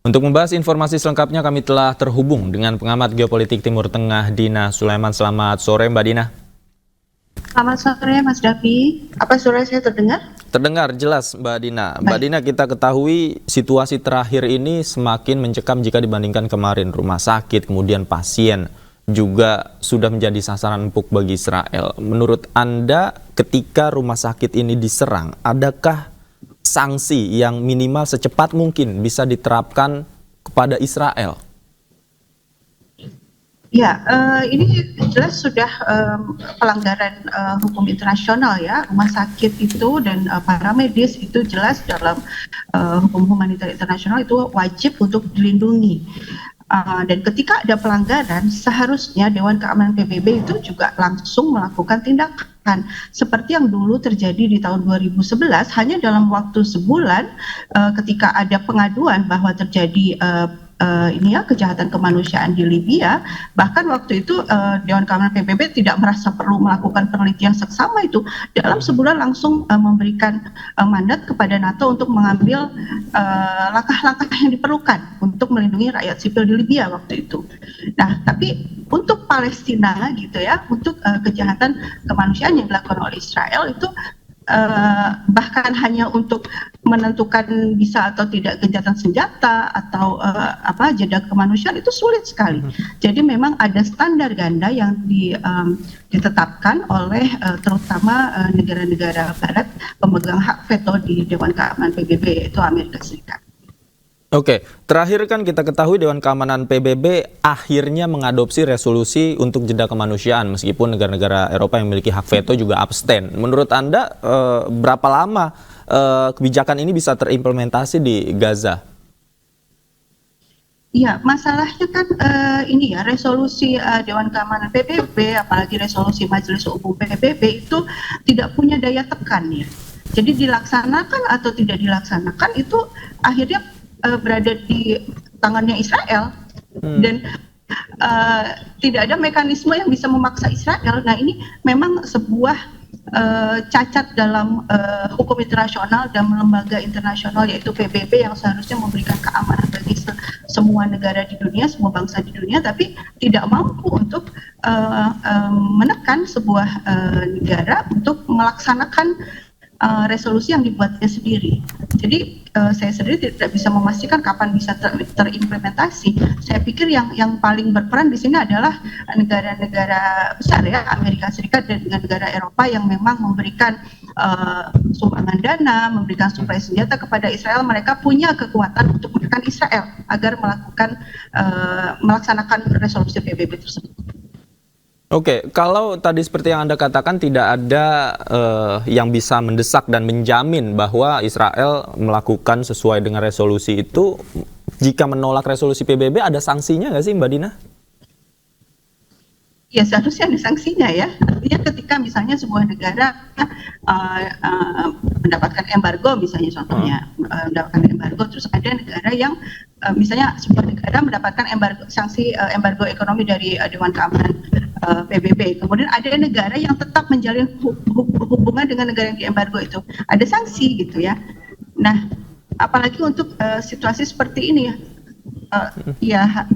Untuk membahas informasi selengkapnya kami telah terhubung dengan pengamat geopolitik Timur Tengah Dina Sulaiman. Selamat sore Mbak Dina. Selamat sore Mas Davi. Apa suara saya terdengar? Terdengar jelas Mbak Dina. Mbak Dina, kita ketahui situasi terakhir ini semakin mencekam jika dibandingkan kemarin. Rumah sakit, kemudian pasien juga sudah menjadi sasaran empuk bagi Israel. Menurut Anda ketika rumah sakit ini diserang, adakah sanksi yang minimal secepat mungkin bisa diterapkan kepada Israel? Ya, ini jelas sudah pelanggaran hukum internasional ya. Rumah sakit itu dan para medis itu jelas dalam hukum humaniter internasional itu wajib untuk dilindungi. Dan ketika ada pelanggaran, seharusnya Dewan Keamanan PBB itu juga langsung melakukan tindakan. Seperti yang dulu terjadi di tahun 2011, hanya dalam waktu sebulan ketika ada pengaduan bahwa terjadi kejahatan kemanusiaan di Libya, bahkan waktu itu Dewan Keamanan PBB tidak merasa perlu melakukan penelitian seksama itu, dalam sebulan langsung memberikan mandat kepada NATO untuk mengambil langkah-langkah yang diperlukan untuk melindungi rakyat sipil di Libya waktu itu. Nah, tapi untuk Palestina gitu ya, untuk kejahatan kemanusiaan yang dilakukan oleh Israel itu bahkan hanya untuk menentukan bisa atau tidak gencatan senjata atau jeda kemanusiaan itu sulit sekali. Jadi memang ada standar ganda yang ditetapkan oleh terutama negara-negara Barat pemegang hak veto di Dewan Keamanan PBB, yaitu Amerika Serikat. Oke, terakhir kan kita ketahui Dewan Keamanan PBB akhirnya mengadopsi resolusi untuk jeda kemanusiaan meskipun negara-negara Eropa yang memiliki hak veto juga abstain. Menurut Anda berapa lama kebijakan ini bisa terimplementasi di Gaza? Iya, masalahnya kan ini ya, resolusi Dewan Keamanan PBB, apalagi resolusi Majelis Umum PBB itu tidak punya daya tekan ya. Jadi dilaksanakan atau tidak dilaksanakan itu akhirnya berada di tangannya Israel dan tidak ada mekanisme yang bisa memaksa Israel. Nah, ini memang sebuah cacat dalam hukum internasional dan lembaga internasional yaitu PBB yang seharusnya memberikan keamanan bagi semua negara di dunia, semua bangsa di dunia, tapi tidak mampu untuk menekan sebuah negara untuk melaksanakan resolusi yang dibuatnya sendiri. Jadi saya sendiri tidak bisa memastikan kapan bisa terimplementasi. Saya pikir yang paling berperan di sini adalah negara-negara besar ya, Amerika Serikat dan negara Eropa yang memang memberikan sumbangan dana, memberikan suplai senjata kepada Israel. Mereka punya kekuatan untuk menekan Israel agar melaksanakan resolusi PBB tersebut. Oke, kalau tadi seperti yang Anda katakan tidak ada yang bisa mendesak dan menjamin bahwa Israel melakukan sesuai dengan resolusi itu, jika menolak resolusi PBB ada sanksinya nggak sih Mbak Dina? Ya seharusnya ada sanksinya ya. Artinya ketika misalnya sebuah negara mendapatkan embargo misalnya contohnya, mendapatkan embargo, terus ada negara yang misalnya sebuah negara mendapatkan sanksi embargo ekonomi dari Dewan Keamanan PBB. Kemudian ada negara yang tetap menjalin hubungan dengan negara yang diembargo itu. Ada sanksi gitu ya. Nah, apalagi untuk situasi seperti ini ya.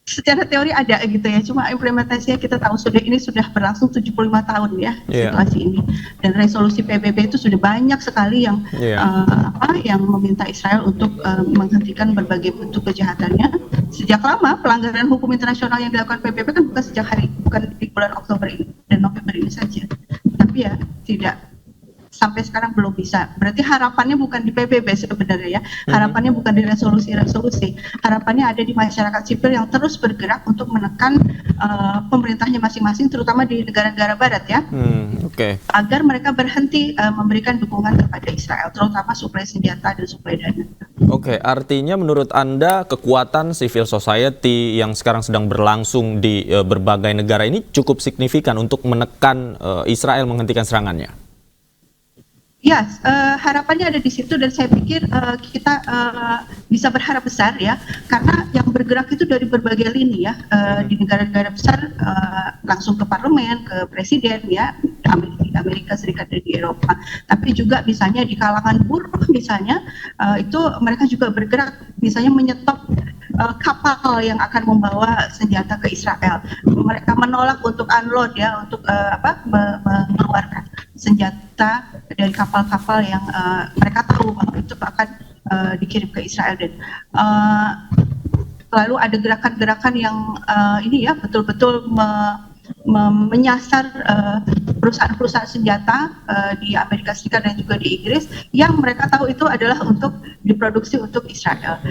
Secara teori ada gitu ya, cuma implementasinya kita tahu ini sudah berlangsung 75 tahun ya situasi ini, dan resolusi PBB itu sudah banyak sekali yang yang meminta Israel untuk menghentikan berbagai bentuk kejahatannya. Sejak lama pelanggaran hukum internasional yang dilakukan PBB kan bukan di bulan Oktober ini dan November ini saja, tapi ya tidak sampai sekarang belum bisa. Berarti harapannya bukan di PBB sebenarnya ya. Harapannya bukan di resolusi-resolusi. Harapannya ada di masyarakat sipil yang terus bergerak untuk menekan pemerintahnya masing-masing, terutama di negara-negara Barat ya. Agar mereka berhenti memberikan dukungan kepada Israel, terutama suplai senjata dan suplai dana. Oke, artinya menurut Anda kekuatan civil society yang sekarang sedang berlangsung di berbagai negara ini cukup signifikan untuk menekan Israel menghentikan serangannya? Ya, harapannya ada di situ dan saya pikir kita bisa berharap besar ya, karena yang bergerak itu dari berbagai lini ya, di negara-negara besar langsung ke parlemen, ke presiden ya, di Amerika Serikat dan di Eropa. Tapi juga misalnya di kalangan buruh misalnya, itu mereka juga bergerak, misalnya menyetop kapal yang akan membawa senjata ke Israel. Mereka menolak untuk unload ya, untuk mengeluarkan senjata dari kapal-kapal yang mereka tahu bahwa itu akan dikirim ke Israel. Dan lalu ada gerakan-gerakan yang ini ya betul-betul menyasar perusahaan-perusahaan senjata di Amerika Serikat dan juga di Inggris yang mereka tahu itu adalah untuk diproduksi untuk Israel.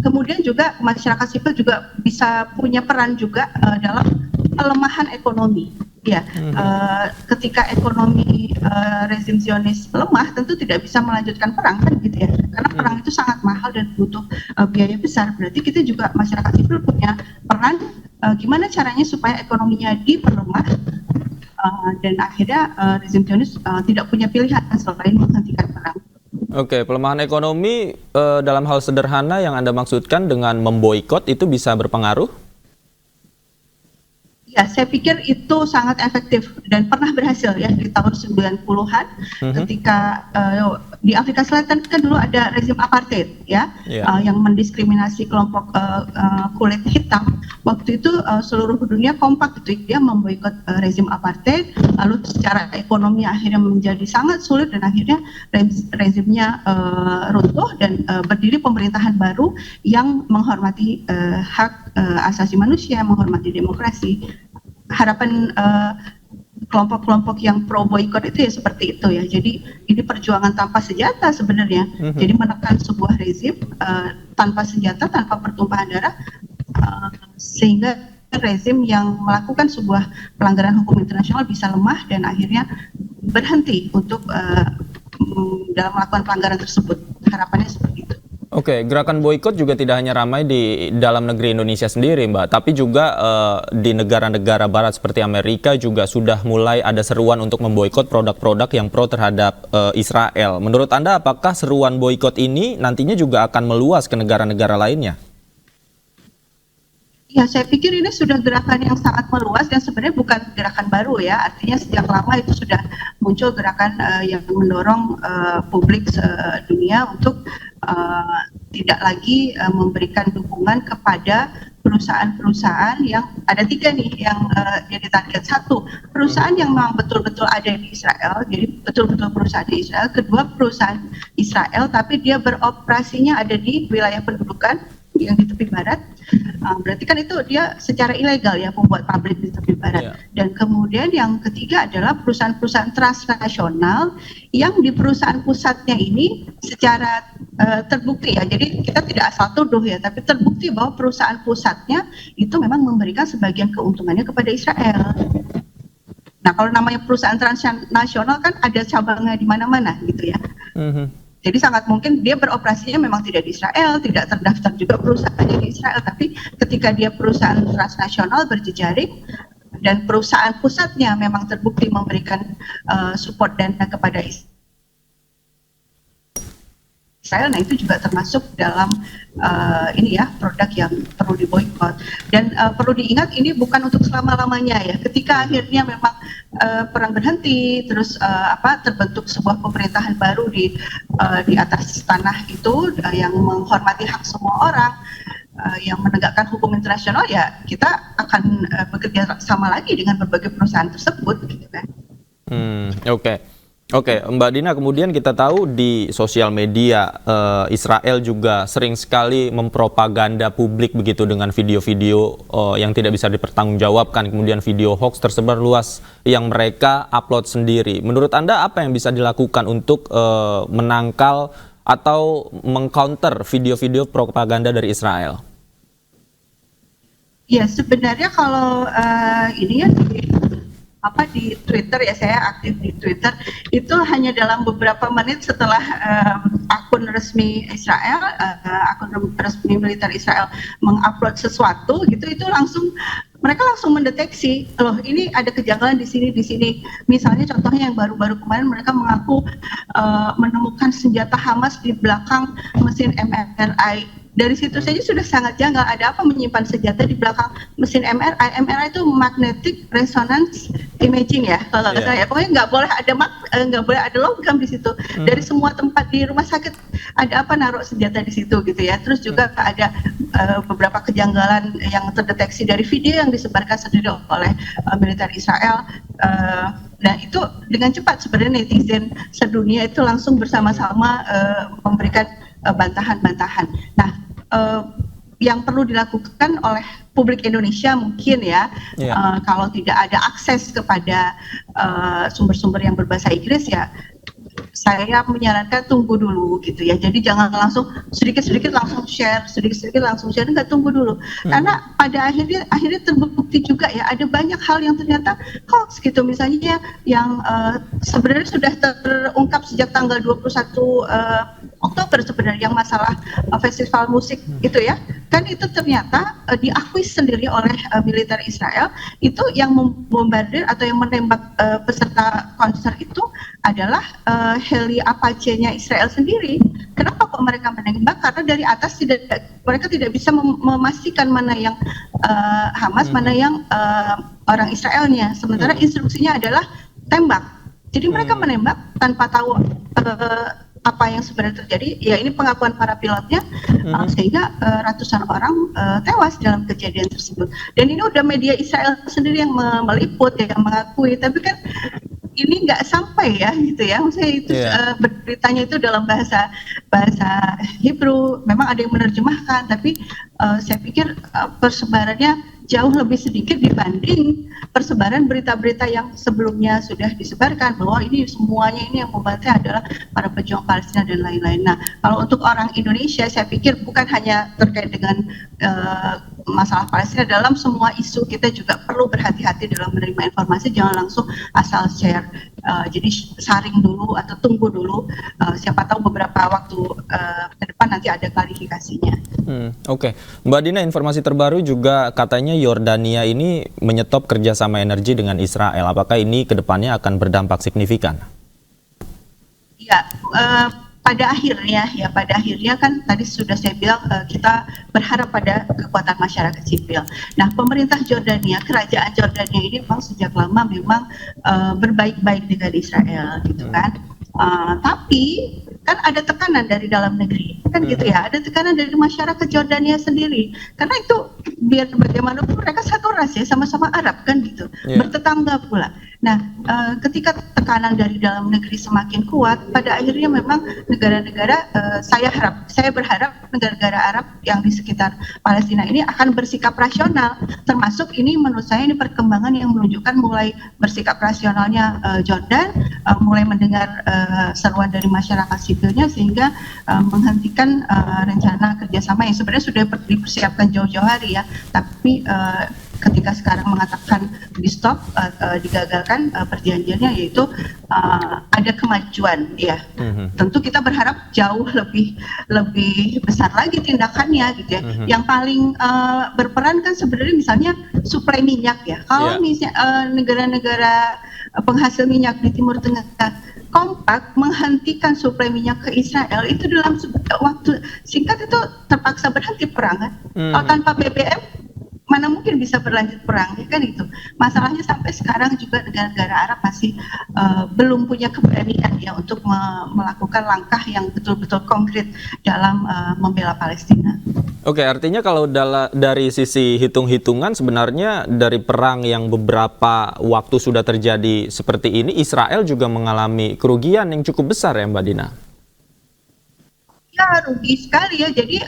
Kemudian juga masyarakat sipil juga bisa punya peran juga dalam pelemahan ekonomi. Ya, ketika ekonomi rezim Zionis lemah, tentu tidak bisa melanjutkan perang kan gitu ya, karena perang itu sangat mahal dan butuh biaya besar. Berarti kita juga masyarakat sipil punya peran gimana caranya supaya ekonominya diperlemah dan akhirnya rezim Zionis tidak punya pilihan selain menghentikan perang. Oke, pelemahan ekonomi dalam hal sederhana yang Anda maksudkan dengan memboikot itu bisa berpengaruh? Ya, saya pikir itu sangat efektif dan pernah berhasil ya di tahun 90-an ketika di Afrika Selatan kan dulu ada rezim apartheid ya, yang mendiskriminasi kelompok kulit hitam. Waktu itu seluruh dunia kompak gitu ya memboikot rezim apartheid, lalu secara ekonomi akhirnya menjadi sangat sulit dan akhirnya rezimnya runtuh dan berdiri pemerintahan baru yang menghormati hak asasi manusia, menghormati demokrasi. Harapan kelompok-kelompok yang pro boykot itu ya seperti itu ya. Jadi ini perjuangan tanpa senjata sebenarnya. Jadi menekan sebuah rezim tanpa senjata, tanpa pertumpahan darah, sehingga rezim yang melakukan sebuah pelanggaran hukum internasional bisa lemah dan akhirnya berhenti untuk dalam melakukan pelanggaran tersebut. Harapannya seperti itu. Oke, gerakan boikot juga tidak hanya ramai di dalam negeri Indonesia sendiri, Mbak, tapi juga di negara-negara barat seperti Amerika juga sudah mulai ada seruan untuk memboikot produk-produk yang pro terhadap Israel. Menurut Anda, apakah seruan boikot ini nantinya juga akan meluas ke negara-negara lainnya? Ya, saya pikir ini sudah gerakan yang sangat meluas dan sebenarnya bukan gerakan baru ya. Artinya sejak lama itu sudah muncul gerakan yang mendorong publik sedunia untuk tidak lagi memberikan dukungan kepada perusahaan-perusahaan yang ada tiga nih yang jadi target. Satu, perusahaan yang memang betul-betul ada di Israel, jadi betul-betul perusahaan di Israel. Kedua, perusahaan Israel tapi dia beroperasinya ada di wilayah pendudukan yang di tepi barat, berarti kan itu dia secara ilegal ya membuat pabrik di tepi barat. Dan kemudian yang ketiga adalah perusahaan-perusahaan transnasional yang di perusahaan pusatnya ini secara terbukti ya, jadi kita tidak asal tuduh ya, tapi terbukti bahwa perusahaan pusatnya itu memang memberikan sebagian keuntungannya kepada Israel. Nah, kalau namanya perusahaan transnasional kan ada cabangnya di mana-mana gitu ya. Jadi sangat mungkin dia beroperasinya memang tidak di Israel, tidak terdaftar juga perusahaannya di Israel, tapi ketika dia perusahaan transnasional berjejaring dan perusahaan pusatnya memang terbukti memberikan support dana kepada Israel, nah itu juga termasuk dalam ini ya produk yang perlu diboikot. Dan perlu diingat ini bukan untuk selama-lamanya ya. Ketika akhirnya memang perang berhenti, terus terbentuk sebuah pemerintahan baru di atas tanah itu yang menghormati hak semua orang, yang menegakkan hukum internasional, ya kita akan bekerja sama lagi dengan berbagai perusahaan tersebut gitu kan. Oke, Mbak Dina, kemudian kita tahu di sosial media Israel juga sering sekali mempropaganda publik begitu dengan video-video yang tidak bisa dipertanggungjawabkan, kemudian video hoax tersebar luas yang mereka upload sendiri. Menurut Anda apa yang bisa dilakukan untuk menangkal atau mengcounter video-video propaganda dari Israel? Ya, sebenarnya kalau ini ya di Twitter ya, saya aktif di Twitter itu hanya dalam beberapa menit setelah akun resmi Israel, akun resmi militer Israel mengupload sesuatu gitu, itu langsung mereka langsung mendeteksi, loh ini ada kejanggalan di sini, di sini. Misalnya contohnya yang baru-baru kemarin mereka mengaku menemukan senjata Hamas di belakang mesin MRI. Dari situ saja sudah sangat janggal. Ada apa menyimpan senjata di belakang mesin MRI? MRI itu magnetic resonance imaging ya, kalau nggak salah ya. Pokoknya nggak boleh ada logam di situ. Dari semua tempat di rumah sakit ada apa naruh senjata di situ gitu ya. Terus juga ada beberapa kejanggalan yang terdeteksi dari video yang disebarkan sendiri oleh militer Israel. Nah itu dengan cepat sebenarnya netizen sedunia itu langsung bersama-sama memberikan bantahan-bantahan. Nah, yang perlu dilakukan oleh publik Indonesia mungkin ya, kalau tidak ada akses kepada sumber-sumber yang berbahasa Inggris ya, saya menyarankan tunggu dulu gitu ya. Jadi jangan langsung sedikit-sedikit langsung share, enggak, tunggu dulu. Karena pada akhirnya terbukti juga ya ada banyak hal yang ternyata hoax gitu. Misalnya yang sebenarnya sudah terungkap sejak tanggal 21 Oktober sebenarnya, yang masalah festival musik itu ya. Kan itu ternyata diakui sendiri oleh militer Israel, itu yang membombardir atau yang menembak peserta konser itu adalah heli Apache-nya Israel sendiri. Kenapa kok mereka menembak? Karena dari atas mereka tidak bisa memastikan mana yang Hamas, mana yang orang Israelnya. Sementara instruksinya adalah tembak. Jadi mereka menembak tanpa tahu apa yang sebenarnya terjadi. Ya ini pengakuan para pilotnya, sehingga ratusan orang tewas dalam kejadian tersebut. Dan ini udah media Israel sendiri yang meliput, yang mengakui. Tapi kan ini nggak sampai ya gitu ya. Maksudnya itu beritanya itu dalam bahasa Hebrew. Memang ada yang menerjemahkan, tapi saya pikir persebarannya jauh lebih sedikit dibanding persebaran berita-berita yang sebelumnya sudah disebarkan bahwa ini semuanya ini yang membantu adalah para pejuang Palestina dan lain-lain. Nah, kalau untuk orang Indonesia saya pikir bukan hanya terkait dengan masalah Palestina, dalam semua isu kita juga perlu berhati-hati dalam menerima informasi, jangan langsung asal share. Jadi saring dulu atau tunggu dulu, siapa tahu beberapa waktu ke depan nanti ada klarifikasinya. Oke. Mbak Dina, informasi terbaru juga katanya Yordania ini menyetop kerjasama energi dengan Israel. Apakah ini ke depannya akan berdampak signifikan? Ya, pada akhirnya kan tadi sudah saya bilang kita berharap pada kekuatan masyarakat sipil. Nah, pemerintah Jordania, kerajaan Jordania ini memang sejak lama memang berbaik-baik dengan Israel gitu kan. Tapi kan ada tekanan dari dalam negeri kan gitu ya, ada tekanan dari masyarakat Jordania sendiri, karena itu biar bagaimanapun mereka satu ras ya, sama-sama Arab kan gitu, bertetangga pula. Nah, ketika tekanan dari dalam negeri semakin kuat, pada akhirnya memang negara-negara, saya berharap negara-negara Arab yang di sekitar Palestina ini akan bersikap rasional, termasuk ini menurut saya ini perkembangan yang menunjukkan mulai bersikap rasionalnya Jordan, mulai mendengar seruan dari masyarakat sipilnya, sehingga menghentikan rencana kerjasama yang sebenarnya sudah dipersiapkan jauh-jauh hari ya, tapi ketika sekarang mengatakan di stop, digagalkan perjanjiannya, yaitu ada kemajuan ya. Tentu kita berharap jauh lebih besar lagi tindakannya gitu ya. Yang paling berperan kan sebenarnya misalnya suplai minyak ya. Kalau misalnya negara-negara penghasil minyak di Timur Tengah kompak menghentikan suplai minyak ke Israel, itu dalam waktu singkat itu terpaksa berhenti perang kan. Kalau tanpa BBM mana mungkin bisa berlanjut perang ya kan itu. Masalahnya sampai sekarang juga negara-negara Arab masih belum punya keberanian ya untuk melakukan langkah yang betul-betul konkret dalam membela Palestina. Oke, artinya kalau dari sisi hitung-hitungan sebenarnya dari perang yang beberapa waktu sudah terjadi seperti ini, Israel juga mengalami kerugian yang cukup besar ya Mbak Dina? Ya, rugi sekali ya. Jadi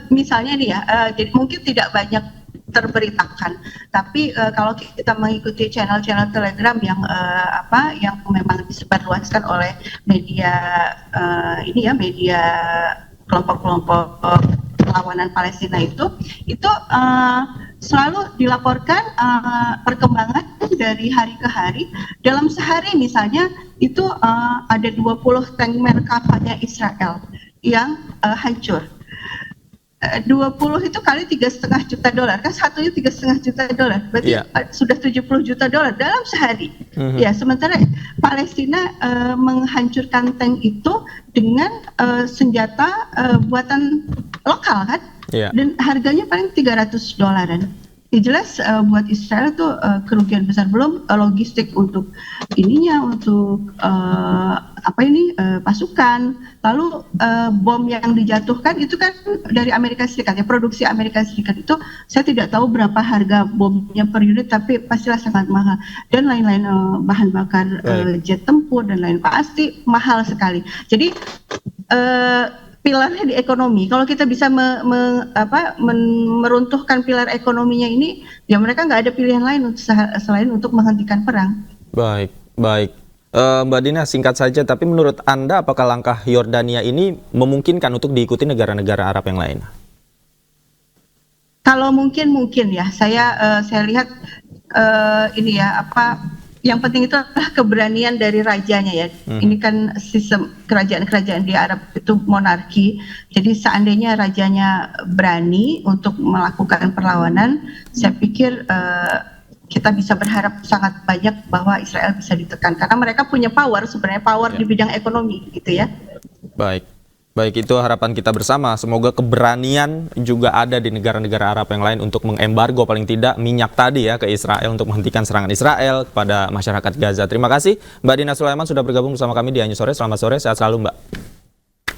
misalnya nih ya, jadi mungkin tidak banyak terberitakan, tapi kalau kita mengikuti channel-channel Telegram yang yang memang disebarluaskan oleh media media kelompok-kelompok perlawanan Palestina itu selalu dilaporkan perkembangan dari hari ke hari. Dalam sehari misalnya itu ada 20 tank Merkavanya Israel yang hancur. 20 itu kali $3,5 juta kan, satunya $3,5 juta, berarti sudah $70 juta dalam sehari. Ya, sementara Palestina menghancurkan tank itu dengan senjata buatan lokal kan, dan harganya paling $300. Ya jelas buat Israel tuh kerugian besar, belum logistik untuk ininya, untuk pasukan. Lalu bom yang dijatuhkan itu kan dari Amerika Serikat ya, produksi Amerika Serikat itu saya tidak tahu berapa harga bomnya per unit, tapi pastilah sangat mahal, dan lain-lain bahan bakar jet tempur dan lain pasti mahal sekali. Jadi pilarnya di ekonomi. Kalau kita bisa meruntuhkan pilar ekonominya ini, ya mereka nggak ada pilihan lain selain untuk menghentikan perang. Baik, baik. Mbak Dina, singkat saja, tapi menurut Anda apakah langkah Yordania ini memungkinkan untuk diikuti negara-negara Arab yang lain? Kalau mungkin ya. Saya lihat ini ya, yang penting itu adalah keberanian dari rajanya ya. Ini kan sistem kerajaan-kerajaan di Arab itu monarki. Jadi seandainya rajanya berani untuk melakukan perlawanan, saya pikir kita bisa berharap sangat banyak bahwa Israel bisa ditekan. Karena mereka punya sebenarnya power di bidang ekonomi gitu ya. Baik, itu harapan kita bersama. Semoga keberanian juga ada di negara-negara Arab yang lain untuk mengembargo paling tidak minyak tadi ya ke Israel, untuk menghentikan serangan Israel kepada masyarakat Gaza. Terima kasih Mbak Dina Sulaiman sudah bergabung bersama kami di Anju Sore. Selamat sore, sehat selalu Mbak.